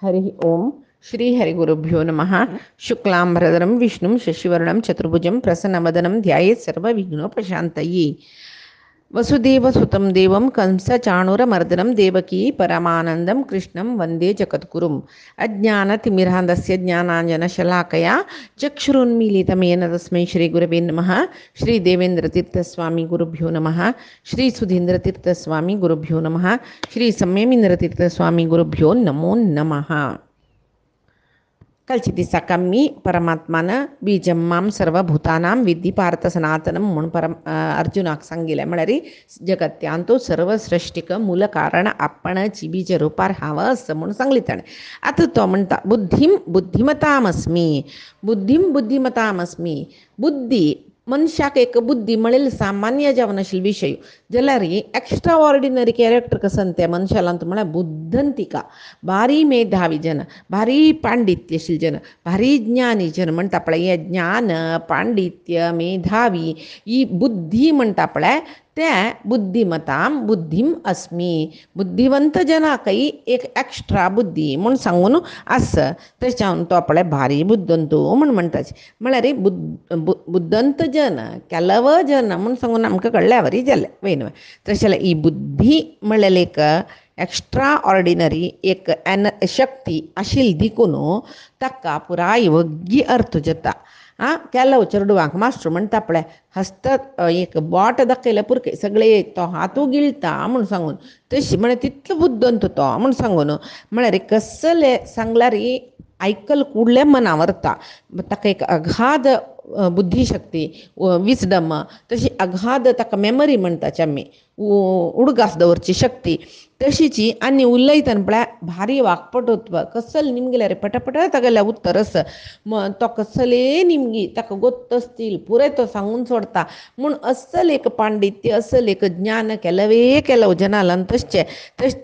हरि ओम श्री हरिगुरुभ्यो नमः। शुक्लांबरधरं विष्णुं शशिवर्णं चतुर्भुजं प्रसन्नवदनं ध्यायेत् सर्वविघ्नोपशान्तये। वसुदेवसुतं देवं कंसचाणूरमर्दनं देवकी परमानन्दं कृष्णं वन्दे जगद्गुरुम्। अज्ञानतिमिरान्धस्य ज्ञानाञ्जनशलाकया चक्षुरुन्मीलितमेन तस्मै श्रीगुरवे नमः। श्रीदेवेन्द्रतीर्थस्वामी गुरुभ्यो नमः। श्रीसुधीन्द्रतीर्थस्वामी गुरुभ्यो नमः। श्रीसंयमीन्द्रतीर्थस्वामी गुरुभ्यो नमो नमः. कालची दिसा मी परमात्मानं बीजं मां सर्वभूतानां विद्धी पार्थ सनातनं म्हणून अर्जुनाक सांगितलं. म्हळ्यार जगत्यान तो सर्व सृष्टीक मूल कारण आपणची बीज रुपार हावं असं म्हणून सांगली ताणें. आता तो म्हणटा बुद्धिमतामस्मी. बुद्धिमतामस्मी. बुद्धी मनशाक एक बुद्धी मिळेल सामान्य जावन आशिल्लो विशय जाल्यार एक्स्ट्रा ऑर्डिनरी कॅरेक्टर कसं त्या मनशाला म्हळ्यार बुद्धंतिका. भारी मेधावी जन, भारी पांडित्य आशिल्ले जन, भारी ज्ञानी जन म्हणटा पळय. हे ज्ञान पांडित्य मेधावी ही बुद्धी म्हणटा पळय ते बुद्धीम अस्मी. बुद्धिवंत जनाकय एक एक्स्ट्रा बुद्धी म्हूण सांगून आस. तेच्यान तो पळय भारी बुद्धंतो म्हूण म्हणटाचे. म्हळ्यार बुद्धंत जन ಕೆಲವ जन म्हूण सांगून आमकां कळ्ळें बरी जालें वयन. तशें जाल्यार ही बुद्धी म्हळ्यार एक एक्स्ट्रा ऑर्डिनरी एक शक्ती आशिल्ली देखून ताका पुराय योग्य अर्थ जाता. ಕೆಲವು चेडवांक मास्टर म्हणटा पळय हस्त एक बोट दाखयल्यार पुरके सगळे तो हातू गिळटा म्हूण सांगून. तशी म्हळ्यार तितलो बुद्धंत तो म्हूण सांगून. म्हळ्यार कसले सांगल्यार आयकल कुडलें मना व्हरता. ताका एक अगाध बुद्धीशक्ती विजडम तशी अगाध ताका मेमरी म्हणटाची आमी उडगास दवरची शक्ती तशीची. आनी उलयतना पळय भारी वागपटुत्व कसल निमगेल्या रे पटापट तागेल्या उत्तर आस. तो कसले निमगी ताका गोत्त आसतील पुराय तो सांगून सोडता म्हूण असल एक पांडित्य असल एक ज्ञान ಕೆಲವು जनाला तशें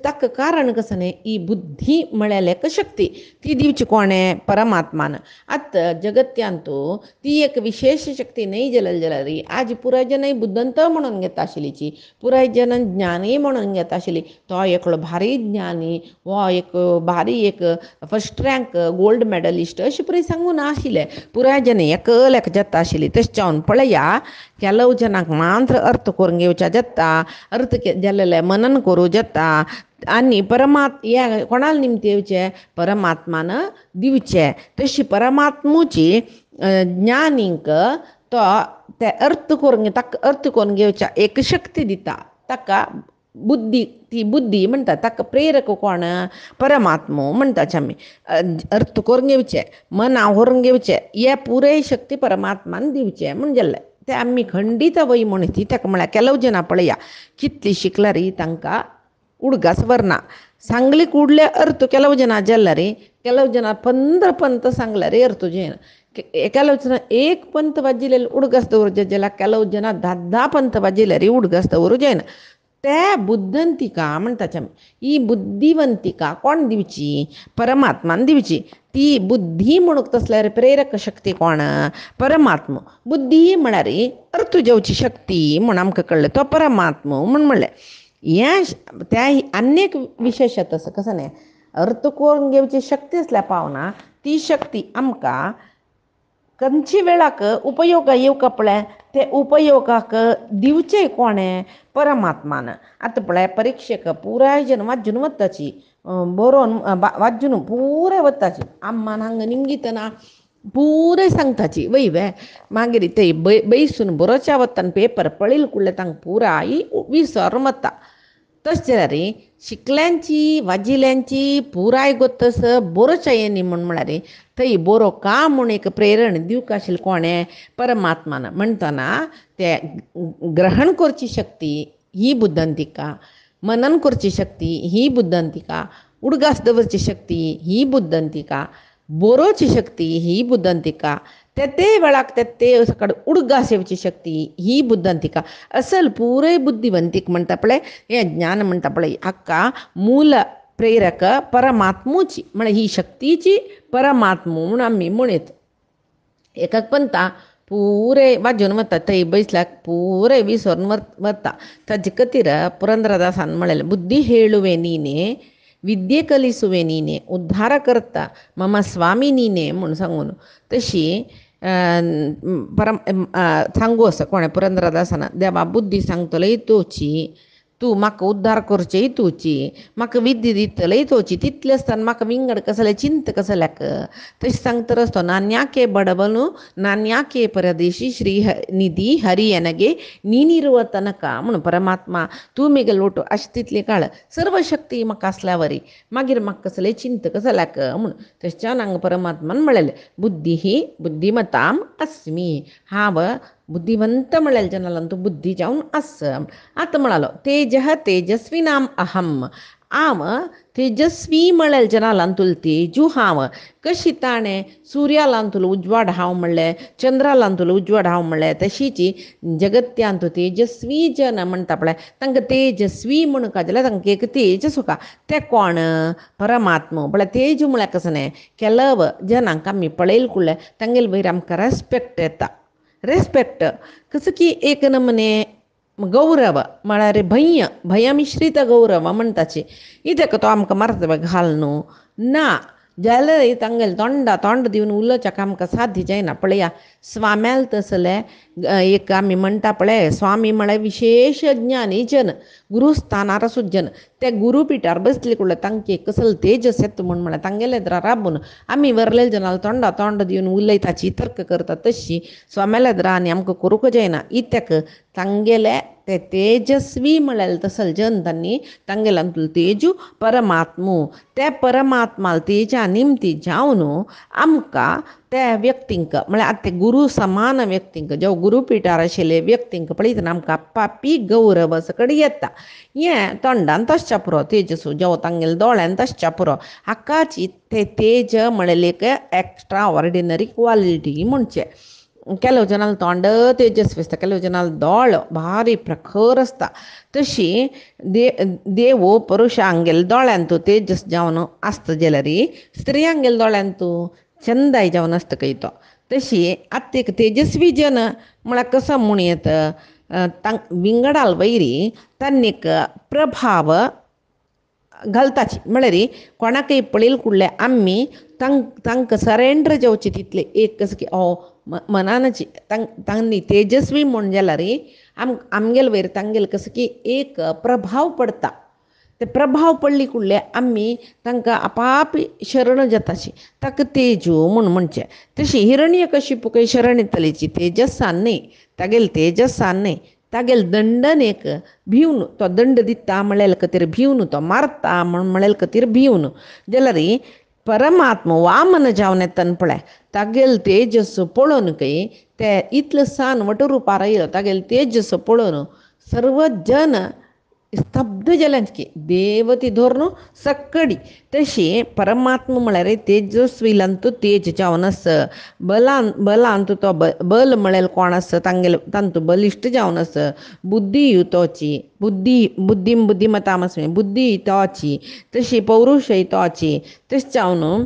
ताका कारण कसं न्ही ही बुद्धी म्हळ्यार एक शक्ती ती दिवची कोणें परमात्मान. आतां जगत्यांतू ती एक विशेष शक्ती नाही जाल्यार आज पुराय जन बुद्धंत म्हणून घेता आशिल्लीची पुराय जन ज्ञानी म्हणून घेता आशिल्ली. तो एकलो भारी ज्ञानी वो एक भारी एक फर्स्ट रँक गोल्ड मेडलिस्ट अशें पुराय सांगून आशिल्लें. पुराय जन एकल्याक जाता आशिल्ली. तशें जावन पळया ಕೆಲವು जनांक मात्र अर्थ करून घेवच्या जाता. अर्थ जाल्ले मनन करूं जाता आनी ह्या कोणाला निमते येवचे परमात्मान दिवचे. तशी परमात्मूची ज्ञानींक तो ते अर्थ करून ताका अर्थ करून घेवच्या एक शक्ती दिता. ताका बुद्धी ती बुद्धी म्हणटा ताका प्रेरक कोण परमात्मो म्हणटाचे आमी. अर्थ करून घेवचे मना व्हरून घेवचे हे पुराय शक्ती परमात्मान दिवचे म्हण जाल्ले. ते आमी खंडीत वय म्हणटी ताका म्हळ्यार ಕೆಲವು जनां पळया कितली शिकल्यार तांकां उडगास वरना. सांगले कुडले अर्थ ಕೆಲವು जनां जाल्यार ಕೆಲವು जनां 15 पंत सांगल्यार अर्थ जायना. ಕೆಲವು जनां एक पंत वाजिल्ले उडगास दवरचे जाल्यार ಕೆಲವು जनां 10 पंत वाजिल्यार उडगास दवरूं जायना. ते बुद्धंतिका म्हणटाचे आमी. ही बुद्धिवंतिका कोण दिवची परमात्मान दिवची. ती बुद्धी म्हणून तसल्यार प्रेरक शक्ती कोण परमात्मा. बुद्धी म्हळ्यार अर्थ जेवची शक्ती म्हूण आमकां कळ्ळें तो परमात्मा म्हूण म्हणलें. हें त्या अनेक विशेशत आसा कसं न्ही. अर्थ करून घेवची शक्ती असल्या पावना ती शक्ती आमकां खंयची वेळाक उपयोग येवका पळय ते उपयोगाक दिवचे कोणें परमात्मान. आतां पळय परीक्षेक पुराय जन वाजून वताची बरोवन वाजून पुराय वताची आम्मान हांगा निमगितना पुराय सांगताची वय मागीर ते बैसून बरोवच्या वतान पेपर पळयले कुडले तांकां पुराय विसरून वता. तशें जाल्यार शिकल्यांची वाजिल्यांची पुराय गोत्तस बरोवच्या येनी म्हळ्यार थंय बरो का म्हूण एक प्रेरण दिवंक आशिल्लें कोणें परमात्मान. म्हणटना ते ग्रहण करची शक्ती ही बुद्धंतिका, मनन करची शक्ती ही बुद्धंतिका, उडगास दवरची शक्ती ही बुद्धंतिका, बरोवची शक्ती ही बुद्धंतिका, ते वेळाक ते सकाळ उडगास येवची शक्ती ही बुद्धंतिका. असल पुराय बुद्धिवंतीक म्हणटा पळय हे ज्ञान म्हणटा पळय हाका मूल प्रेरक परमात्मूची म्हळ्यार ही शक्तीची परमात्मा म्हूण आमी म्हणत. एकाक पंता पुराय वाजून वता थंय बैसल्याक पुराय विसरून वता. ताजे खातीर पुरंदरदासान म्हळेलें बुद्धी हेळुवे नीने विद्ये कलिसुवे नीने उद्धार करता मम स्वामी नीने म्हणून सांगून तशी सांगू असं कोणे पुरंदरदासाना देवा बुद्धी सांगतलंय तोची तू म्हाका उद्धार करचेय तूची म्हाका विद्या दितलंय तोची तितले आसतना म्हाका विंगड कसले चिंत कसल्याक तशें सांगतर असतो नान्याके बडबनु नान्याके परदेशी श्री निधी हरी ಎನಗೆ ನೀನಿರುವ ತನಕ म्हणून परमात्मा तू मेगे लोटो अशें तितले काळ सर्व शक्ती म्हाका आसल्यावरी मागीर म्हाका कसले चिंत कसल्याक म्हणून तशेंच्यान हांगा परमात्मान म्हळेलें बुद्धी ही बुद्धिमताम अस्मी हांव बुद्धिवंत म्हळेल जनाला तू बुद्धी जावन आस आतां म्हणालो तेजः तेजस्विनाम अहम आम तेजस्वी म्हळेल जनालांतूल तेजू हांव कशी ताणें सुर्यालांतूल उजवाड हांव म्हणलें चंद्रालांतूल उजवाड हांव म्हणलें तशीची जगत्यांतू तेजस्वी जन म्हणटा पळय तांकां तेजस्वी म्हणून काय जाल्यार तांकां एक तेज सुका ते कोण परमात्मा म्हळ्यार तेज म्हळ्यार कसं न्ही ಕೆಲವು जनांक आमी पळयल कुळ्ळे तांगेले वयर आमकां रेस्पेक्ट येता रेस्पेक्ट कसं की एक नमने गौरव म्हळ्यार भयमिश्रित गौरव म्हणटाची ಇದಕ್ಕೆ तो आमकां मारतबे घाल न्हू ना जाल्यार तांगेले तोंड दिवन उलोवच्याक आमकां साध्य जायना पळया स्वाम्याल तसले एक आमी म्हणटा पळय स्वामी म्हळ्यार विशेष ज्ञानी जन गुरुस्थानार सुजन ते गुरुपिठार बसले कुळ्ळे तांकां कसले तेजस येता म्हळ्यार तांगेले एद्रा राबून आमी वरलेले जनाला तोंड दिवन उलयताची तर्क करता तशी स्वाम्याल्या एद्रा आनी आमकां करूंक जायना इत्याक तांगेले ते तेजस्वी म्हळ्यार तसल जन तांणी तांगेल्यांतूल तेजू परमात्मू ते परमात्माल तेजा निमती जावन आमकां त्या व्यक्तींक म्हळ्यार आतां ते गुरू समान व्यक्तींक जो गुरुपिठार आशिल्ले व्यक्तींक पळयतना आमकां आपापी गौरव सकड येता हें तोंडान तसच्या पुरो तेजसू जो तांगेले दोळ्यान तसच्या पुरो हाकाची ते तेज म्हळ्यार एक एक्स्ट्रा ऑर्डिनरी क्वॉलिटी म्हणचे ಕೆಲವು ಜನಾಲ तोंड तेजस्वी आसता ಕೆಲವು ಜನಾಲ दोळ भारी प्रखर आसता तशी देव पुरुषांगेले दोळ्यांतू तेजस जावन आसता जाल्यार स्त्रियांगेले दोळ्यांतू चंदाय जावन आसता खंय तो तशी आतां एक तेजस्वी जन म्हळ्यार कसो म्हूण येता विंगडाल वयरी तांणी एक प्रभाव घालताची म्हळ्यार कोणाकय पळयल कुळ्ळे आमी तांकां सरेंडर जावचे तितले एक कसो की मनाची तांणी तेजस्वी म्हूण जाल्यार आमगेले वयर तांगेले कसो की एक प्रभाव पडटा ते प्रभाव पडली कुळ्ळे आमी तांकां आपापी शरण जाताची ताका तेजू म्हूण म्हणचे तशी हिरण्यकशिपूकय शरण येतलीची तेजसान न्ही तागेले तेजसान न्ही तागेले दंडनेक भिवन तो दंड दिता म्हळ्यार खातीर भिवन तो मारता म्हळ्यार खातीर भिवन जाल्यार परमात्मा वामन जावन येताना पळय तागेले तेजस पळोवन खंय ते इतलो सान वटरुपार येयलो तागेले तेजस पळोवन सर्व जन स्तब्ध जाल्यांची देव ती धरून सक्कडी तशी परमात्मा म्हळ्यार तेजस्वीलांतू तेज जावन आस बलांतू तो बल म्हळ्यार कोण आसा तांतू बलिश्ट जावन आस बुद्धी तोची बुद्धिमतामस्मी बुद्धी तोची तशी पौरुशय तोची तशें जावन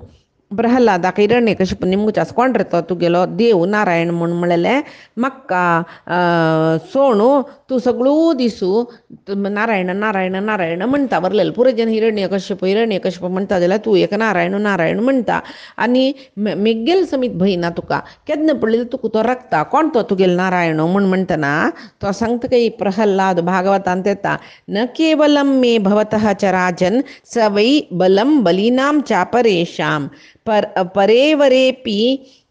प्रहलादाक हिरण्यकशिपू निमगुचास कोण रे तो तुगेलो देव नारायण म्हूण म्हणलें म्हाका सोणू तूं सगळो दिसू नारायण नारायण नारायण म्हणटा बरलें पुरो जन हिरण्यकशिपू म्हणटा जाल्यार तूं एक नारायण नारायण म्हणटा आनी मेग्गेल समीत भंय ना तुका केन्ना पडलें तुका तो रक्ता कोण तो तुगेलो नारायण म्हूण म्हणटना तो सांगता की प्रहलाद भागवतांत येता न केवलम मे भवतः च राजन स वै बलम बलीनाम चापरेशाम परेवरेपि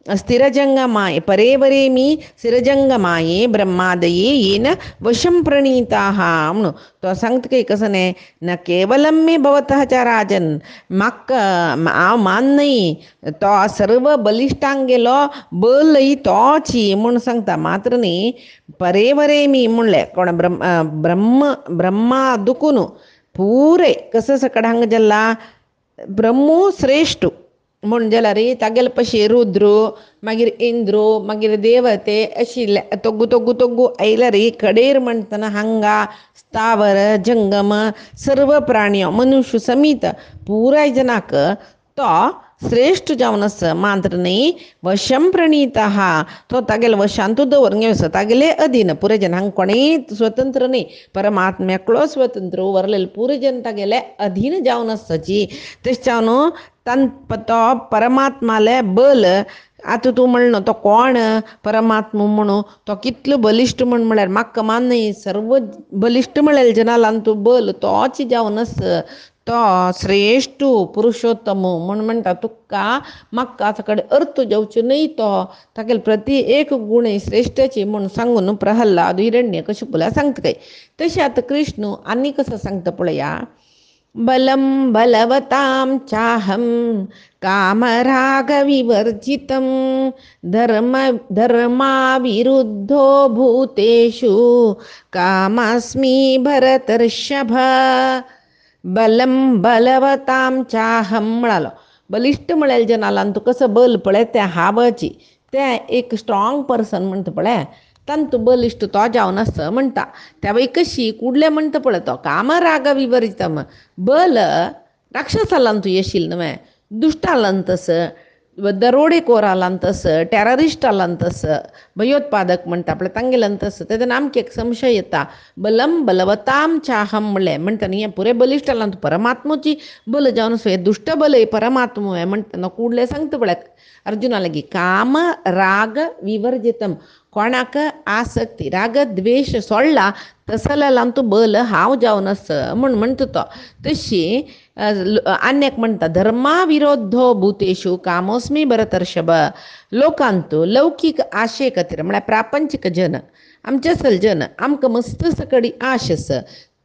स्थिरजंगमाये परेवरेमि स्थिरजंगमाये ब्रह्मादये येन वशं प्रणीताः म्हणून तो सांगता की कसं न्ही न केवलम मे भवतः च राजन म्हाका हांव मान्नय तो सर्व बलिश्टांगेलो बलय तोची म्हूण सांगता मात्र न्ही परेवरेमी म्हणलें कोण ब्रह्मा दुखून पुरे कसं सकड हांगा जाल्ला ब्रह्मो श्रेष्ठ म्हूण जाल्यार तागेले पशी रुद्र मागीर इंद्रो मागीर देवते आशिल्ले तोग्गू आयल्यार कडेर म्हणटना हांगा स्थावर जंगम सर्व प्राणी मनुष्य समीत पुराय जनाक तो श्रेष्ठ जावनस मात्र नाही वशम प्रणीत तो तागेले वशांतू दवरून घेवस तागेले अधीन पुरे जन हांग कोणेय स्वतंत्र नाही परमात्म्याकलो स्वतंत्र उरलेले पुरे जन तागेले अधीन जावन आसची तेच तन तो परमात्माले बल आतां तूं म्हणलो तो कोण परमात्मा म्हणू तो कितलो बलिश्ट म्हळ्यार म्हाका मान नाही सर्व बलिश्ट म्हळ्यार जनालान तूं बल तोच जावन आस तो श्रेष्ठ पुरुषोत्तम म्हणटा तुका म्हाका ताचे कडेन अर्थ जावच्यो न्हय तो तागेले प्रती एक गुण श्रेश्ठाची म्हूण सांगून प्रहल्लाद हिरण्यकशिपूला सांगता काय तशें आतां कृष्ण आनी कसो सांगता पळया बलं बलवतां चाहं कामरागविवर्जितं धर्माविरुद्धो भूतेषु कामस्मि भरतर्षभ बलं बलवतां चाहं म्हणालो बलिश्ट म्हळ्यार जनाला तूं कसं बल पळय त्या हावाची तें एक स्ट्रॉंग पर्सन म्हणटा पळय तंतु बलिश्ट तो जावन आस म्हणटा त्या वय कशी कुडले म्हणटा पळय तो कामराग विवर्जितम बल राक्षसालां तूं येशील न्हय दुश्टालां तसं दरोडेकोरालां तसं टॅररिस्टालां तसं भयोत्पादक म्हणटा पळय तांगेलां तसं तेजो आमकां एक संशय येता बलम बलवतां चाहम म्हणलें म्हणटा न्ही हें पुरे बलिश्टालां तूं परमात्माची बल जावन आस हें दुश्ट बल हे परमात्मा हें म्हणटा कुडले सांगता पळय अर्जुना लागीं काम राग विवर्जितम कोणाक आसक्ती राग द्वेष सोडला तसलेलां तूं बल हांव जावन आस म्हूण म्हणटा तो तशी आन्याक म्हणटा धर्मा विरोधो भूतेषु कामोस्मी भरतर्षभ लोकांतू लौकीक आशे खातीर म्हळ्यार प्रापंचीक जन आमचे सल जन आमकां मस्त सकडी आश आस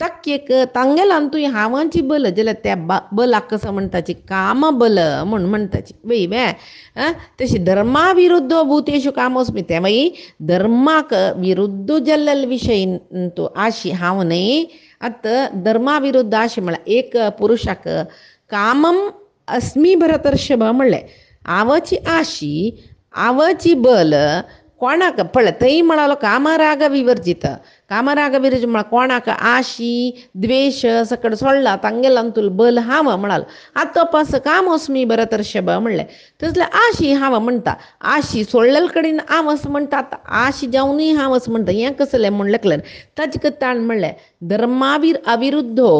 ताक एक तांगेलां तूं हांवाची बल जाल्यार त्या बलाक कसो म्हणटाची काम बल म्हूण म्हणटाची वय वे तशी धर्मा विरुद्ध भूतेषु कामोस्मी ते मागीर धर्माक विरुद्ध जाल्ले विशय तूं आशी हांव न्हय आतां धर्मा विरुद्ध आशी म्हळ्यार एक पुरुशाक कामम अस्मी भरतर्षभ म्हणलें आवची आशी आवची बल कोणाक पळय थंय म्हणालो कामराग विवर्जित कामराग विवर्जित म्हळ्यार कोणाक आशी द्वेष सकड सोडला तांगेलां तुला बल हांव म्हणालो आतां तपास कामोस्मी भरतर्षभ म्हणलें तसलें आशी हांव म्हणटा आशी सोडलेले कडेन हांव असं म्हणटा आतां आशी जावनूय हांव असं म्हणटा हें कसलें म्हणलें कळ्ळें ताचे कतान म्हणलें धर्मावीर अविरुद्धो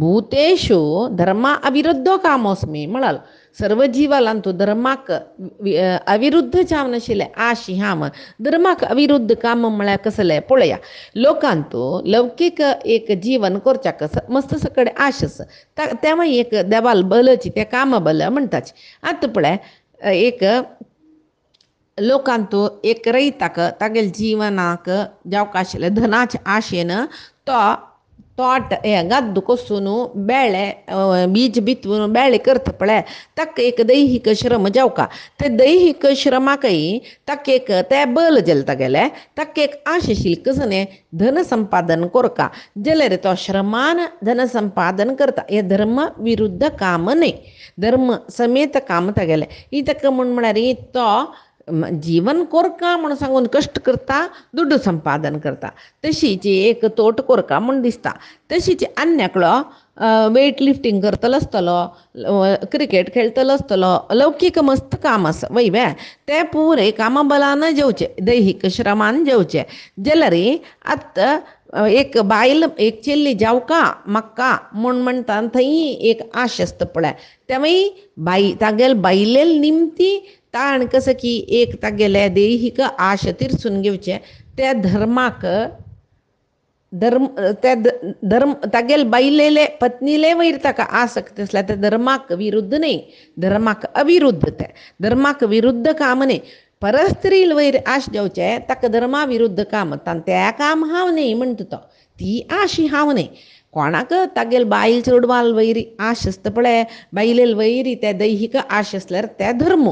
भूतेषु धर्मा अविरुद्धो कामोस्मी म्हणालो सर्व जीवालां तूं धर्माक अविरुद्ध जावन आशिल्लें आशी हांव धर्माक अविरुद्ध काम म्हळ्यार कसलें पळया लोकांतू लौकीक एक जीवन करच्याक मस्त सकड आश आस तेव्हा एक देवाल बलची तें काम बल म्हणटाची आतां पळय एक लोकांतू एक रयताक तागेले जिवनाक जावंक आशिल्लें धनाचे आशेन तो तोट हें गद्द कोसून बेळे बीज बितून बेळे करता पळय ताका एक दैहीक श्रम जावका ते दैहीक श्रमाकय ताका एक ते बल जालें तागेलें ताका एक आश आशिल्ली कसो न्ही धन संपादन करका जाल्यार तो श्रमान धन संपादन करता हें धर्म विरुद्ध काम न्ही धर्म समेत काम तागेलें ही ताका म्हळ्यार तो जीवन कोरका म्हणून सांगून कश्ट करता दुड्ड संपादन करता तशीच एक तोट कोरका म्हूण दिसता तशीच अन्याकलो वेट लिफ्टिंग करतलो आसतलो क्रिकेट खेळटलो आसतलो लौकीक मस्त काम आसा वय वे ते पुरे कामबलान जेवचे दैहीक श्रमान जेवचे जाल्यार आतां एक बायल एक चेल्ली जावका म्हाका म्हूण म्हणटा थंय एक आश आसता पळय तेवय तागेले बायलेल निमती ताण कसं की एक तागेले दैहीक आश तिरसून घेवचे त्या धर्माक धर्म तागेले बायलेले पत्नीले वयर ताका आसक्त आसल्या त्या धर्माक विरुद्ध न्ही धर्माक अविरुद्ध ते धर्माक विरुद्ध काम न्ही परस्त्रील वयर आश जेवचे ताका धर्मा विरुद्ध काम त्या काम हांव न्ही म्हणटा तो ती आशी हांव न्ही कोणाक तागेले बायल चेडवाल वयरी आश आसता पळय बायलेल वयरी ते दैहीक आश आसल्यार ते धर्म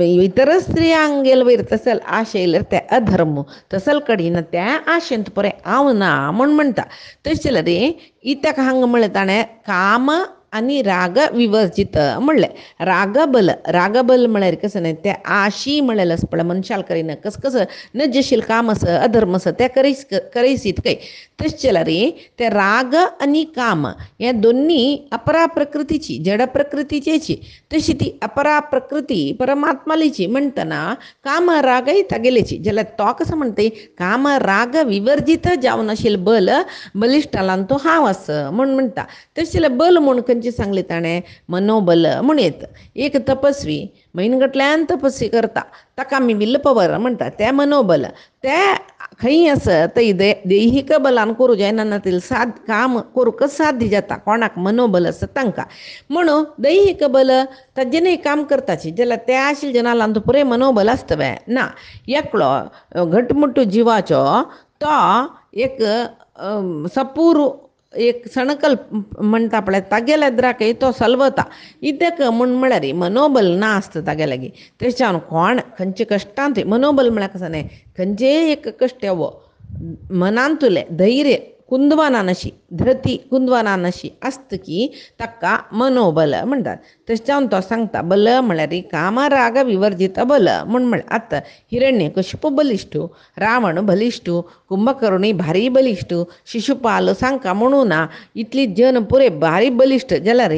इतर स्त्रियांक गेले वयर तसल आश येयल्यार ते अधर्म तसल कडेन त्या आशेंत पळय हांव ना म्हूण म्हणटा तशें जाल्यार इत्याक हांगा म्हळें ताणें काम आणि राग विवर्जित म्हणले. रागबल म्हळ्यार कसं नाही त्या आशी म्हळेलच पळय मनशाल करीन कस कसं नजशील कामस अधर्मस त्या करैसीत काही तशें रे ते राग आणि काम या दोन्ही अपरा प्रकृतीची जड प्रकृतीची तशी ती अपरा प्रकृती परमात्मालीची म्हणतना काम रागही तागेलेची ज्याला तो कसं म्हणते काम राग विवर्जित जावन आशिल बल बलिष्ठालान तो हांव आस म्हण म्हणटा तशें बल म्हण खंयची सांगली ताणें मनोबल म्हण येत. एक तपस्वी म्हयनगटल्यान तपस्वी करता ताका आमी विल्ल पवर म्हणटा तें मनोबल तें खंय आसत थंय दैहिक बलान करूं जायना काम करूंक साध्य जाता कोणाक मनोबल आसा तांकां म्हणून दैहिक बल ताजेनय काम करताची जाल्यार ते आशिल्ले जनालांत पुरे मनोबल आसतवे ना एकलो घटमुट्टू जिवाचो तो एक सपूर एक सणकल म्हणटा पळय तागेल्या द्राकय तो सलवता इतक म्हळ्यार मनोबल ना आसता तागे लागीं तेच्यान कोण खंयचे कश्टांत मनोबल म्हळ्यार कसं न्ही खंयचे एक कश्ट येवो मनांतुले धैर्य कुंदवाना नशी धृती कुंदवाना नशी आसतकी ताका मनोबल म्हणटात. तेच्यान तो सांगता बल म्हळ्यार कामराग विवर्जित बल म्हळ्यार आतां हिरण्यकशिपू बलिश्ठू रावण बलिश्ठू कुंभकर्णी भारी बलिश्ठू शिशुपाल सांका म्हणू ना इतली जन पुरे भारी बलिश्ठ जाल्यार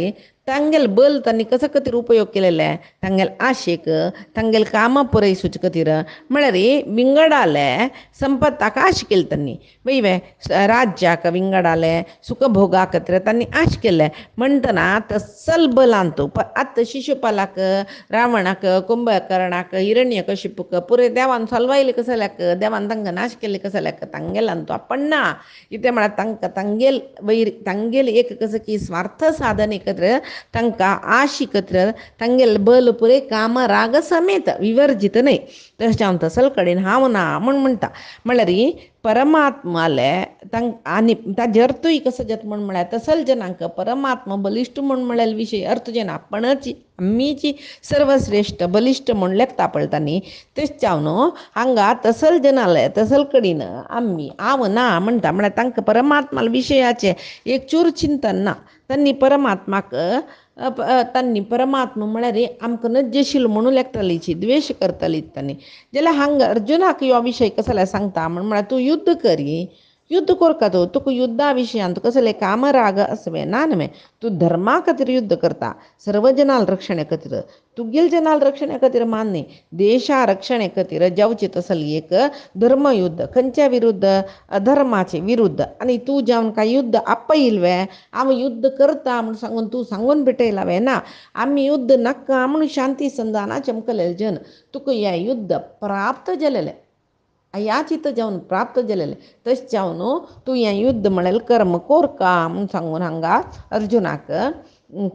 तांगेल बल तांणी कसो खातीर उपयोग केलेले तांगेल आशेक तांगेल कामां पुरयसूचे खातीर म्हळ्यार विंगडाले संपत्ताक आश केली तांणी वयवे राज्याक विंगडाले सुखभोगा खातीर तांणी आश केले म्हणटना तसल बलांत आतां शिशुपालाक रावणाक कुंभकर्णाक हिरण्यकशिपूक पुरे देवान सलवायले कसल्याक देवान तांकां नाश केले कसल्याक तांगेलान तो पडना इतें म्हळ्यार तांकां तांगेल वैर तांगेल एक कसो की स्वार्थ साधने खातीर तांकां आशी खातीर तांगेल बल पुरे काम राग समेत विवर्जित न्हय तशें तसल कडेन हांव ना म्हणटा म्हळ्यार परमात्माले आनी ताजे अर्थूय कसो जाता म्हळ्यार तसल जनांक परमात्मा बलिश्ट म्हळ्यार विशय अर्थ जेना आपणाची आमीची सर्वश्रेष्ठ बलिश्ट म्हण लेखता पळता न्ही तेच न्हू हांगा तसल जनाले तसल कडेन आमी हांव ना म्हणटा म्हळ्यार तांकां परमात्माल विशयाचे एक चूर चिंतन ना तांणी परमात्माक तांणी परमात्मा म्हळ्यार आमकां नजशील म्हणून लेखतलीची द्वेश करतली तांणी जाल्यार हांगा अर्जुनाक हो विशय कसले सांगता म्हळ्यार तूं युद्ध करी युद्ध करता तुका युद्धा विशयांत कसले कामराग आसवे ना न्हय तूं धर्मा खातीर युद्ध करता सर्व जनाल रक्षणे खातीर तुगेल जनाल रक्षणे खातीर मान्य देशा रक्षणे खातीर जावची तसली एक धर्मयुद्ध खंयच्या विरुद्ध अधर्माचे विरुद्ध आनी तूं जावन काय युद्ध आपयिल्वे हांव युद्ध करता म्हूण सांगून तूं सांगून भेटयलावे ना आमी युद्ध नाका म्हूण शांती संधाना चमकलेले जन तुका हें युद्ध प्राप्त जालेलें ह्या चित्त जावन प्राप्त जालेले तशें जावन तूं हें युद्ध म्हळ्यार कर्म कोरका म्हूण सांगून हांगा अर्जुनाक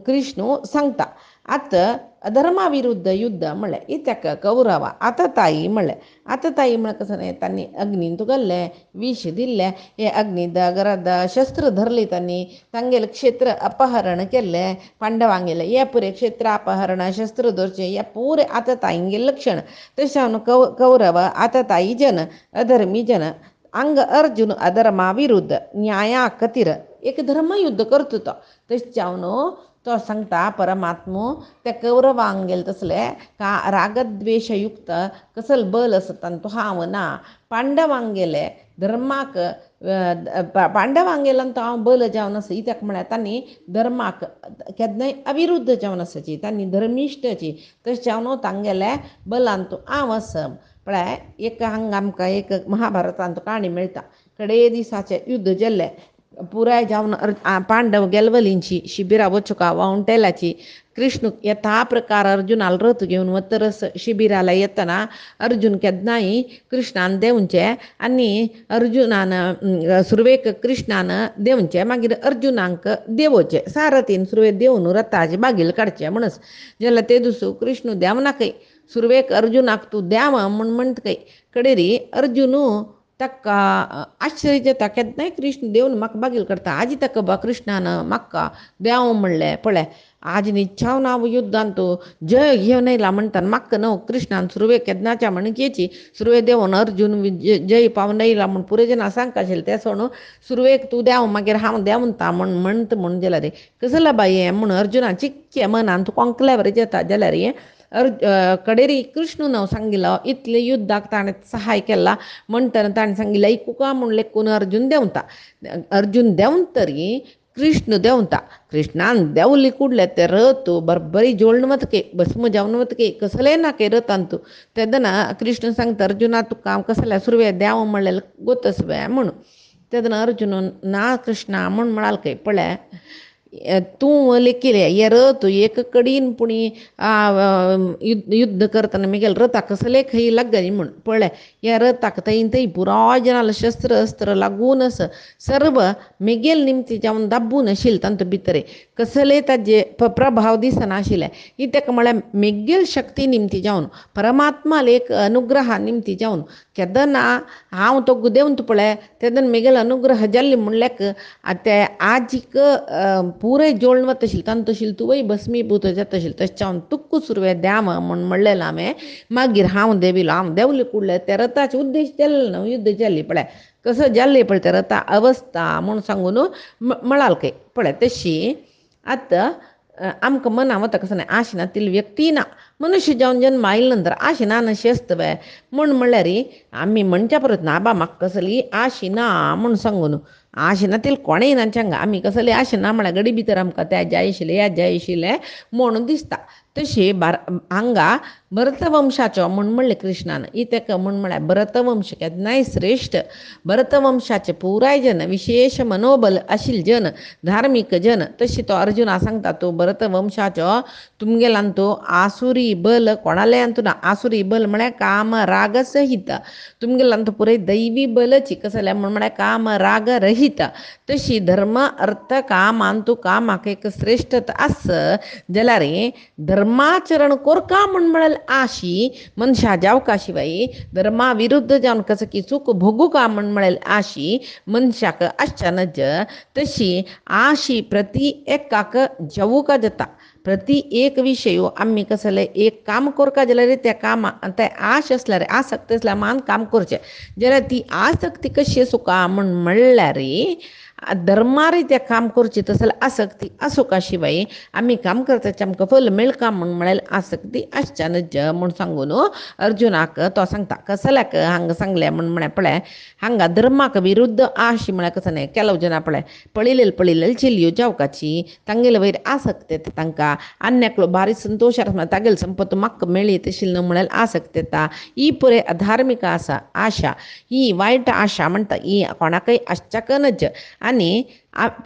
कृष्ण सांगता. आतां अधर्मा विरुद्ध युद्ध म्हळ्यार इत्याक कौरवा आताताई म्हळ्यार कसं न्ही तांणी अग्नीन तुगल्ले विश दिल्ले हे अग्नी दगराद शस्त्र धरली तांणी तांगेले क्षेत्र अपहरण केल्ले पांडवांगेले हे पुरे क्षेत्र अपहरण शस्त्र धरचे हे पुरे आताताईंगे लक्षण तशें कौरव आताताई जन अधर्मी जन हांग अर्जुन अधर्मा विरुद्ध न्याया खातीर एक धर्मयुद्ध करता तो तशें तो सांगता परमात्मो त्या कौरवांगेल तसले रागद्वेषयुक्त कसल बल आसता तो हांव ना पांडवांगेले धर्माक पांडवांगेलान तो हांव बल जावन आसा इत्याक म्हळ्यार तांणी धर्माक केन्नाय अविरुद्ध जावन आसाची तांणी धर्मिश्टची तशें जावन तांगेले बलान तूं हांव आसा म्हळ्यार एक हांगा आमकां एक महाभारतांत काणी मेळटा कडे दिसाचें युद्ध जाल्लें पुराय जावन पांडव गेलवलींची शिबिरां वचुका वावंटेलाची कृष्ण येता प्रकार अर्जुनाल रथ घेवन वतरस शिबिराला येतना अर्जुन केन्नाय कृष्णान देंवचे आनी अर्जुनान सुरवेक कृष्णान देंवचे मागीर अर्जुनाक देंवोचे सारथीन सुरवेक देंवन रथाचे बागील काडचे म्हणस जाल्यार ते दुसू कृष्ण देंवनाकय सुरवेक अर्जुनाक तूं देंव म्हूण म्हणटकय कडेरी अर्जुनू ताका आश्चर्य जाता केन्नाय कृष्ण देंवन म्हाका बागील करता आजी ताका कृष्णान म्हाका देंव म्हणलें पळय आज निच्छाव नाव युद्धांतो जय घेऊ नाही म्हणतात माक्क नव कृष्णान सुरवे केदनाच्या म्हणकेची सुरवे देवन अर्जुन जय पाव नाही म्हणून पुरे जना सांगकाशील त्या सोडून सुरवेक तू द्याव मागीर हांव द्या म्हणता म्हणून गेला रे कसला बाई हे म्हणून अर्जुना चिक्के मनान तू कोंकल्यावर येता जाल्यार हे कडेरी कृष्णून सांगितलं इतले युद्धाक ताणें सहाय केला म्हणटना ताणें सांगितलं इकुका म्हूण लेखून अर्जुन देंवता अर्जुन देंवन तरी कृष्ण देंवता कृष्णान देंवली कुडले ते रथ बरबरी जोळन वतके भस्म जावन वतके कसले नाके रथांत तेदना कृष्ण सांगता अर्जुना तू काम कसले सुरवे देंव म्हणलें गोतस वे म्हणून तेदना अर्जुन ना कृष्णा म्हूण म्हणाल काय पळय तूं लेखिले हे रथ एक कडीन पुणी युद्ध करतना मिगेल रथाक कसले खंय लागली म्हूण पळय ह्या रथाक थंय पुराय जनाला शस्त्र अस्त्र लागून सर्व मिगेल निमती जावन दाबून आशिल्ले तांतूं भितर कसले ताजे प्रभाव दिसनाशिल्ले ही ताका म्हळ्यार मिगेल शक्ती निमती जावन परमात्मा एक अनुग्रहा निमती जावन केदना हांव तो देंवन तूं पळय तेदना मिगेल अनुग्रह जाल्ली म्हणल्याक ते आजीक पुरे जोळन वतशील तांतशील तुवय भस्मीभूत जातशील तशें तुक्कू सुरवे द्या म्हूण म्हणलेलें हांवें मागीर हांव देविलो हांव देंवले कुडले त्या रथाचे उद्देश जाल्ले न्हू युद्ध जाल्ली पळय कसं जाल्लें पळय त्या रथा अवस्था म्हूण सांगून म्हळाल काय पळय तशी आतां आमकां मना वता कसं नाही आश नातील व्यक्ती ना मनुष्य जावन जन्म आयले नंतर आश ना नशी आसता म्हूण म्हणल्यार आमी म्हणच्या परत ना बा म्हाका कसली आश ना म्हूण सांगून आश नातील कोणेय ना सांगा आमी कसली आश ना म्हळ्यार गडी भितर आमकां त्या जाय आशिल्लें ह्या जाय आशिल्लें म्हणून दिसता तशी हांगा भरतवंशाचो म्हूण म्हणलें कृष्णान ही ताका म्हूण म्हळ्यार भरतवंश केन्नाय श्रेश्ठ भरतवंशाचे पुराय जन विशेष मनोबल आशिल्ले जन धार्मीक जन तशी तो अर्जुना सांगता तो भरतवंशाचो तुमगेल्यान तो आसुरी बल कोणालें ना आसुरी बल म्हळ्यार काम राग सहित तुमगेल्यान तो पुराय दैवी बलची कसले म्हळ्यार काम राग रहित तशी धर्म अर्थ काम तूं कामाक एक श्रेष्ठता आस जाल्यार धर्माचरण कोरका म्हूण म्हळ्यार आशी मनशा जावका शिवाय धर्मा विरुद्ध जावन कसं की चूक भोगू का म्हूण म्हळ्यार आशी मनशाक आश्चनज तशी आशी प्रति एकाक जेवूका जाता प्रति एक विशय आमी कसले एक काम करका जाल्यार त्या कामा ते आश आसल्यार आसक्ती आसल्यार मान काम करचें जाल्यार ती आसक्ती कशी आसूं म्हूण म्हणल्यार धर्मा रित्या काम करचें तसले आसक्ती आसूंका शिवाय आमी काम करता आमकां फल मेळका म्हूण म्हळ्यार आसक्ती आसच्यानच म्हूण सांगून अर्जुनाक तो सांगता कसल्याक हांगा सांगलें म्हूण म्हळ्यार पळय हांगा धर्माक विरुद्ध आशी म्हळ्यार कसं न्हय केलो जना पळय पळयलेली चिलयो जावकाची तांगेले वयर आसक्ती येता तांकां अन्याकलो भारी संतोश आसा तागेली संपत म्हाका मेळ्ळी तशी न्हू म्हळ्यार आसक्ती येता ही पुरे अधार्मिक आशा ही वायट आशा म्हणटा ही कोणाकय आसच्याकनच आनी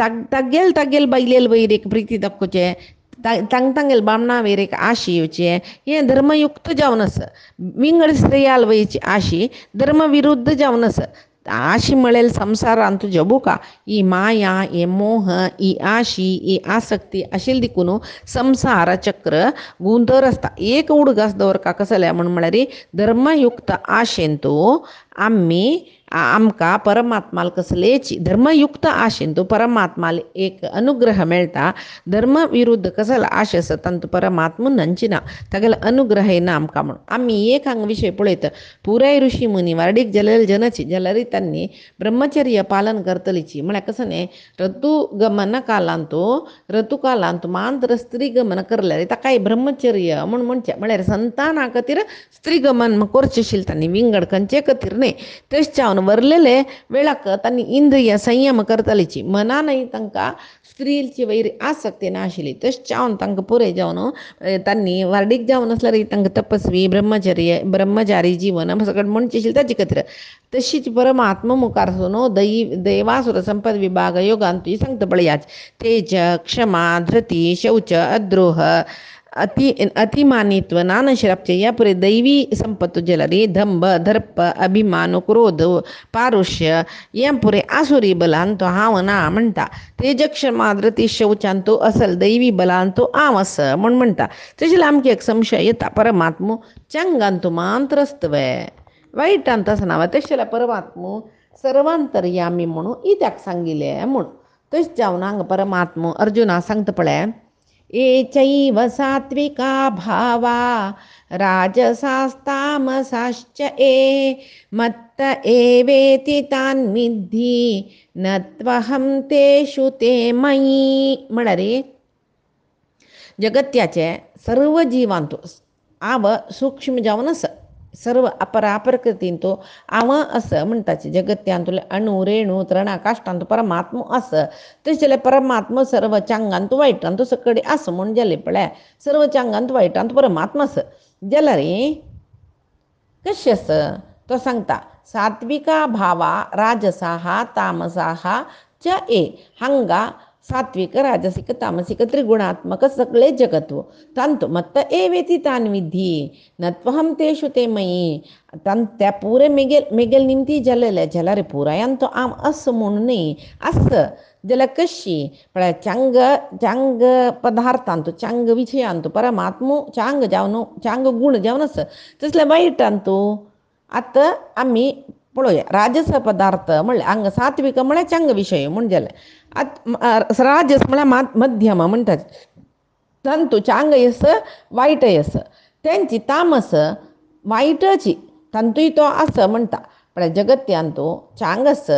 तागेल बायलेल वयर एक प्रिती दाखोवचें तांगेल बामणा वयर एक आशी येवचें हें धर्मयुक्त जावन आसा विंगड स्त्रियाल वयची आशी धर्म विरुद्ध जावन आसा आशी म्हळ्यार संवसारांत तूं जबुका ही माया हे मोह ही आशी ही आसक्ती आशिल्ली देखून संवसार चक्र गुंतर आसता एक उडगास दवरका कसले म्हूण म्हळ्यार धर्मयुक्त आशेन तूं आमी आमकां परमात्माल कसलेची धर्मयुक्त आशेन तूं परमात्माल एक अनुग्रह मेळटा धर्म विरुद्ध कसला आशे आसा तांतूं परमात्मा नंचिना तागेलो अनुग्रह येना आमकां म्हणून आमी एक हांगा विशय पळयता पुराय ऋषी मुनी वाडीक जालेले जनची जाल्यार तांणी ब्रह्मचर्य पालन करतलीची म्हळ्यार कसं न्ही ऋतुगमन कालांत मात्र स्त्री गमन करल्यार ताकाय ब्रह्मचर्य म्हूण म्हणचें म्हळ्यार संताना खातीर स्त्री गमन करचें आशिल्लें तांणी विंगड खंयचे खातीर न्ही तेच चावन वरलेले वेळाक तांणी इंद्रिय संयम करतलीची मनानय तांकां स्त्रीची वयर आसक्ती नाशिल्ली तशें चावन तांकां पुरे जावन तांणी वाडीक जावन आसल्यार तांकां तपस्वी ब्रह्मचारी जीवन सगळें म्हणचें आशिल्लें ताचे खातीर तशीच परमात्मा मुखार वचून देवासुर संपद विभाग योगान तुवें सांगता पळयाच तेज क्षमा धृती शौच अद्रोह अतिमानित्व नानश्राप्य या पुरे दैवी संपत्त जलरी दंभ दर्प अभिमान क्रोध पारुष्य या पुरे आसुरी बलान तो हांव ना म्हणटा तेजक्षमा धृती शौचान तो असल दैवी बलान तो हांव आस म्हूण म्हणटा तशें आमकां एक संशय येता परमात्मा चंगान तूं मांत्रस्तवे वायटांत आसना तशें परमात्मा सर्वांतर्यामी म्हणून ही त्याक सांगिल्लें म्हूण तशें जावन हांगा परमात्मा अर्जुना सांगता पळय एचैव सात्विका भावा राजसास्तामसाश्च ये मत्त एवेति तान् विद्धि न त्वहं तेषु ते मयी. म्हणरे जगत्याचे सर्व जीवांतो आव सूक्ष्म जावन सर्व अपराप्रकृतींतो आव असं म्हणताचे जगत्यांतुले अणु रेणू तृणा काष्टांतो परमात्म असं तशेले परमात्म सर्व चांगांतो वाईटांतो सकडी असं म्हण जाले पळय सर्व चांगांतो वाईटांतो परमात्मा असं जाल्यार कशें असं तो सांगता सात्विका भावा राजसाहा तामसाहा च ए हांगा सात्विक राजसिक तामसिक त्रिगुणात्मक सगळे जगत्व तांतो मत्त एवेती तान विधी नत्वहम तेषु ते मयी त्या पुरे मेगेल निमती जल्लेले जलारे पुरायांतो आम असं म्हणून न्ही असं जाल्यार कशी पण चांग पदार्थांतो चांग विशयांतो परमात्मो चांग जावन चांग गुण जावन असं तसले वाईटांतो आतां आमी पळोवया राजस पदार्थ म्हणल्यार हांगा सात्विक म्हळ्यार चांग विशय म्हण जालें राजस म्हळ्यार मध्यम म्हणटात तांतू चांगय आस वायटय आस तेंची तामस वायटची तांतूय तो आस म्हणटा पण जगत्यान तो चांग आस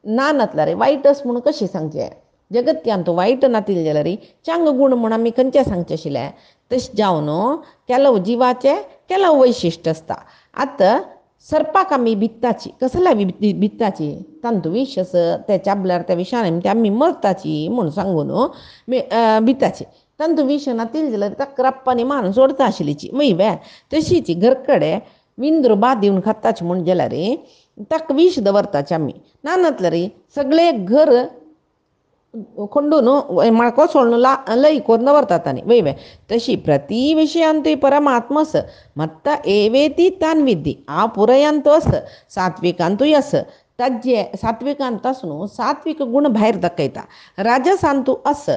ना नातल्यार वायटस म्हणून कशें सांगचें जगत्यान तो वायट नातिले जाल्यार चांग गुण म्हूण आमी खंयचे सांगचें आशिल्लें तशें जावन केलो जिवाचें केलो वैशिश्ट आसता आतां सर्पाक आमी भित्ताची कसल्या भित्ताची तांतू विश आस ते चाबल्यार त्या विशान आमी मरताची म्हूण सांगून भिताची तांतू विश नातिले जाल्यार ताका राप्पांनी मारून सोडता आशिल्लीची वय तशीच घरकडे विंद्र बाद दिवन खाताची म्हूण जाल्यार ताका विश दवरताचे आमी ना नातल्यार सगळे घर खंडून माळको सोडून लय करून दवरतात आनी वय तशी प्रती विशयांतूय परमात्मस मत्त एवेती तान विधी हांव पुरयांतो आस सात्विकांतूय आस ताजे सात्विकांत आसून सात्विक गुण भायर दाखयता राजसांतू आस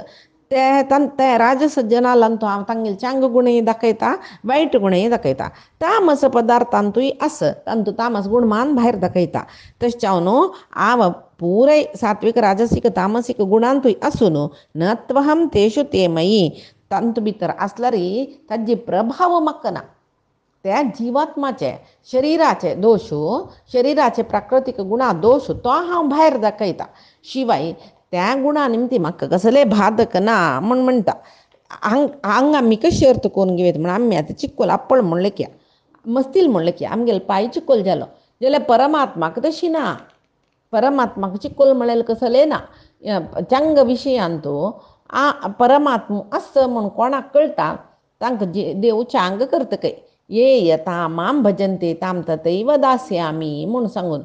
ते राजस जनालांतू हांव तांगेले चांग गुणय दाखयता वायट गुणय दाखयता तामस पदार्थांतूय आस तांतू तामस गुण मान भायर दाखयता तशें जावन हांव पुराय सात्विक राजसीक तामसीक गुणांतूय आसून न त्वहम तेषु ते मयी तांतू भितर आसल्यार ताजी प्रभाव म्हाका ना त्या जिवात्माचे शरिराचे दोश शरिराचे प्राकृतीक गुणा दोश तो हांव भायर दाखयता शिवाय त्या गुणा निमती म्हाका कसले बाधक ना म्हूण म्हणटा हांगा आमी कशी अर्थ करून घेवया म्हण आमी आतां चिक्कोल आप्पळ म्हणलें की मस्तील म्हणलें की आमगेलो पांय चिक्कोल जालो जाल्यार परमात्माक तशी ना परमात्माक चिक्कोल म्हळ्यार कसले ना चांग विशयांतू परमात्मा आस म्हूण कोणाक कळटा तांकां देव चांग करतकय ये यता माम भजन्ते ताम तथैव दास्यामी म्हूण सांगून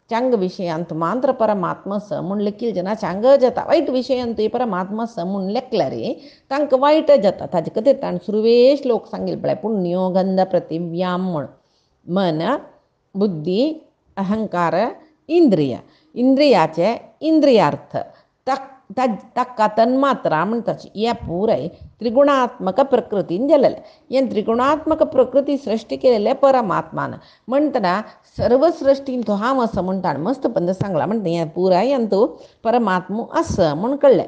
चांग विशयांत मात्र परमात्मस म्हूण लेखील जना चांग जाता वायट विशयांतूय परमात्मस म्हूण लेखल्यार तांकां वायट जाता ताजे खातीर ताणें सुरवेश श्लोक सांगिल्ले पळय पुण्यो गंध प्रतिव्याम म्हूण मन बुद्धी अहंकार इंद्रियाचे इंद्रियार्थ ताका तन्मात्रा म्हणटाची ह्या पुराय त्रिगुणात्मक प्रकृतीन जालेले हे त्रिगुणात्मक प्रकृती सृश्टी केलेले परमात्मान म्हणटना सर्व सृश्टीन तो हांव असं म्हणटा मस्त पंद सांगला म्हणटा हे पुराय अंतू परमात्मो असं म्हूण कळ्ळें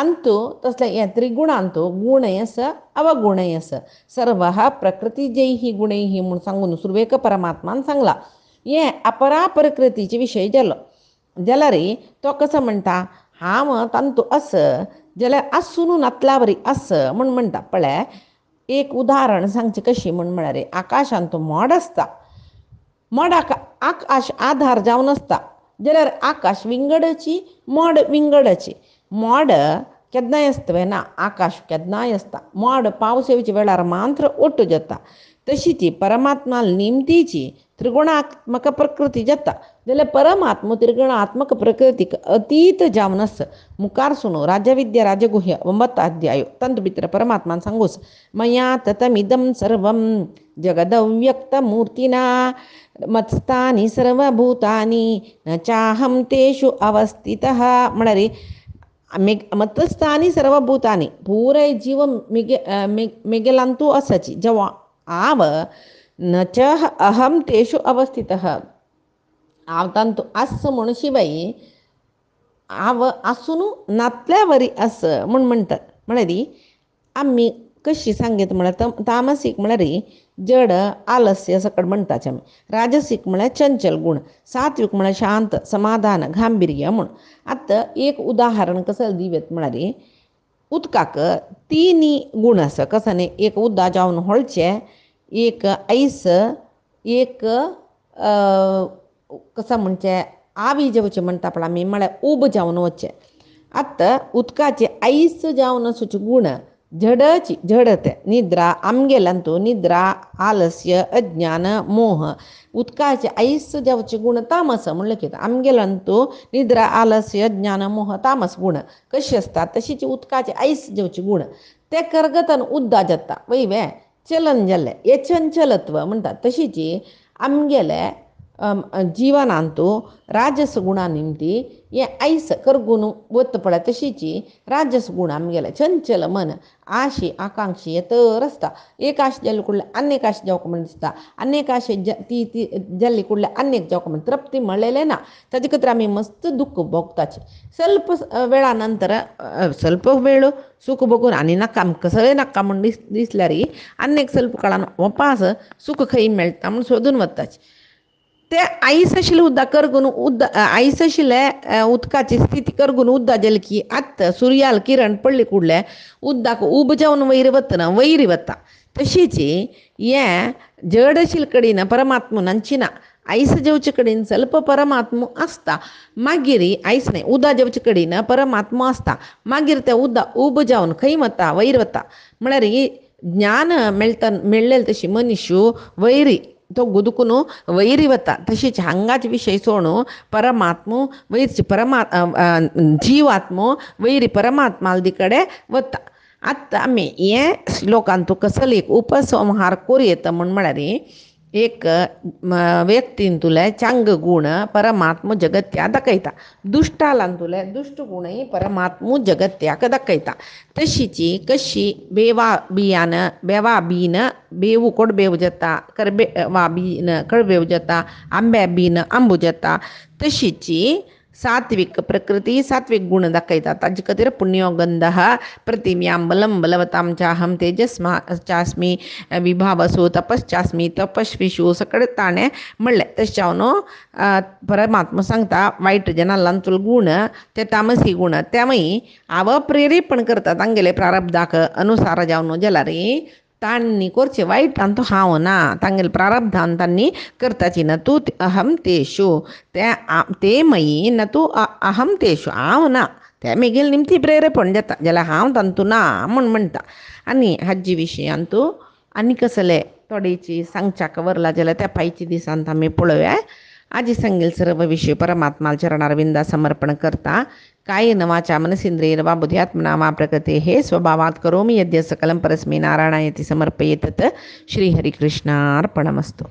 अंतू तसले हे त्रिगुणांतू गुणय आस अवगुणय आस सर्व प्रकृतीजैहि गुणैहि म्हूण सांगून सुरवेक परमात्मान सांगला हे अपरा प्रकृतीचे विशय जालो जाल्यार तो कसो म्हणटा हांव तांतू आस जाल्यार आसून नातलावरी आस म्हूण म्हणटा पळय एक उदाहरण सांगचें कशी म्हूण म्हळ्यार आकाशांत मोड आसता मोडाक आकाश आधार जावन आसता जाल्यार आकाश विंगडची मोड विंगडची मोड केन्नाय आसता ना आकाश केन्नाय आसता मोड पावस येवचे वेळार मात्र ओट्ट जाता तशीच परमात्मा निमतीची त्रिगुणात्मक प्रकृती जाता जाल्यार परमात्मा त्रिगुणात्मक प्रकृतीक अतीत जावन आस मुखार सुनो राजविद्या राजगुह्य 9 अध्याय तांतू भितर परमात्मान सांगूस मया ततमिदं सर्वं जगदव्यक्तमूर्तिना मत्स्थानि सर्वभूतानि न चाहं तेषु अवस्थितः म्हळ्यार मत्स्थानि सर्वभूतानि पुराय जीव मेगेलांतू आसाची जेव्हा आव न च अहम तेषु अवस्थितः हांव तांतू आस म्हूण शिवाय हांव आसून नातल्या वरी आस म्हूण म्हणटात म्हळ्यार आम्ही कशी सांगीत म्हळ्यार तामसीक म्हळ्यार जड आलस्य सकट म्हणटाच आमी. राजसीक म्हळ्यार चंचल गुण. सात्विक म्हळ्यार शांत समाधान गांभीर्य म्हूण. आतां एक उदाहरण कसं दिवेत म्हळ्यार उदकाक तिनी गुण आसा. कसं न्ही, एक उदक जावन व्हळचें, एक ऐस, एक कसं म्हणचें आवी जेवचें म्हणटा पळय आमी, म्हळ्यार उब जावन वचचें. आतां उदकाचे ऐस जावन वचूचे गुण जडची जडते निद्रा आमगेल्यांतू निद्रा आलस्य अज्ञान मोह. उदकाचे ऐस जावचे गुण तामस म्हणलें की आमगेल्यांतू निद्रा आलस्य अज्ञान मोह तामस गुण कशी असता तशीच उदकाचे ऐस जावचे गुण ते करगतान उद्दा जाता वयवे चलन जाल्ले हे चंचलत्व म्हणटा. तशीच आमगेले जिवनांतू राजस गुणा निमती हे ऐस करगून वत पळय तशीच राजस गुण आमगेले चंचल मन आशे आकांक्षी हे तर आसता. एक आश जाले कुडले आनेक आश जावंक म्हण दिसता, आनेक आश ती ती जाल्ली कुडले आनेक जावंक म्हण तृप्ती म्हणलेले ना. ताजे खातीर आमी मस्त दुख्ख भोगताचे. ಸ್ವಲ್ಪ वेळा नंतर ಸ್ವಲ್ಪ वेळ सुख बघून आनी नाका आमकां सगळें नाका म्हण दिसल्यार आनेक ಸ್ವಲ್ಪ काळान वापस सुख खंय मेळटा म्हण सोदून वताचे. ते आईस आशिल्लें उदक करगून आईस आशिल्लें उदकाची स्थिती करगून उद्दा जालें की आत्तां सुर्याल किरण पडले कुडले उदक उब जावन वयर वतना वयर वता. तशीच हें जड आशिल्ले कडेन परमात्मा नांची ना. आईस जेवचे कडेन ಸ್ವಲ್ಪ परमात्मा आसता. मागीर आईस न्हय उदक जेवचे कडेन परमात्मा आसता. मागीर तें उदक उब जावन खंय वता वयर वता. म्हळ्यार ज्ञान मेळ्ळें तशी मनुष्य वयर तो गुदुकून वैरी वता. तशीच हांगाच विशय सोडून परमात्मा वयरची जीवात्मा वैरी परमात्मा कडेन वता. आतां आमी हे श्लोकांतू कसले एक उपसंहार करूं म्हण म्हळ्यार एक व्यक्तींतुले चांग गुण परमात्मा जगत्या दाखयता. दुश्टालांतुले दुश्ट गुणय परमात्मा जगत्याक दाखयता. तशीच कशी बेवा बीन बेवू कोडबेव जाता, करबेवा बीन कळबेव जाता, आंब्या बीन आंबू जाता. तशीच सात्विक प्रकृती सात्विक गुण दाखयता. ताजे खातीर पुण्योगंधः प्रतिम्यां बलं बलवतां चाहं तेजस्मास्मी विभावसो तपश्चास्मी तपस्विषु सकळ ताणें म्हणलें. तशें परमात्मा सांगता वायट जनालांतुले गुण ते तामसी गुण त्यामुळे हांव प्रेरेपण करता तांगेले प्रारब्धाक अनुसार जावन जाल्यार तांणी करचें वायटान तो हांव ना. तांगेले प्रारब्धान तांणी करताची न तूं अहम तेषु ते मयी न तूं अहम तेषु हांव ना. ते मेगेल निमती प्रेरेपण जाता जाल्यार हांव तांतू ना म्हूण म्हणटा. आनी हाजी विशयांतू आनी कसले थोडेची सांगच्याक वरला जाल्यार त्या पायची दिसांत आमी पळोवया. आजी सांगेल सर्व विषय परमात्मा चरणारविंदा समर्पण करता. कायेन वाचा मनसेन्द्रियैर्वा बुद्ध्यात्मना वा प्रकृते हे स्वभावात् करोमि यद्य सकलं परस्मै नारायणायति समर्पयेतत्. श्रीहरिकृष्णार्पणमस्तु.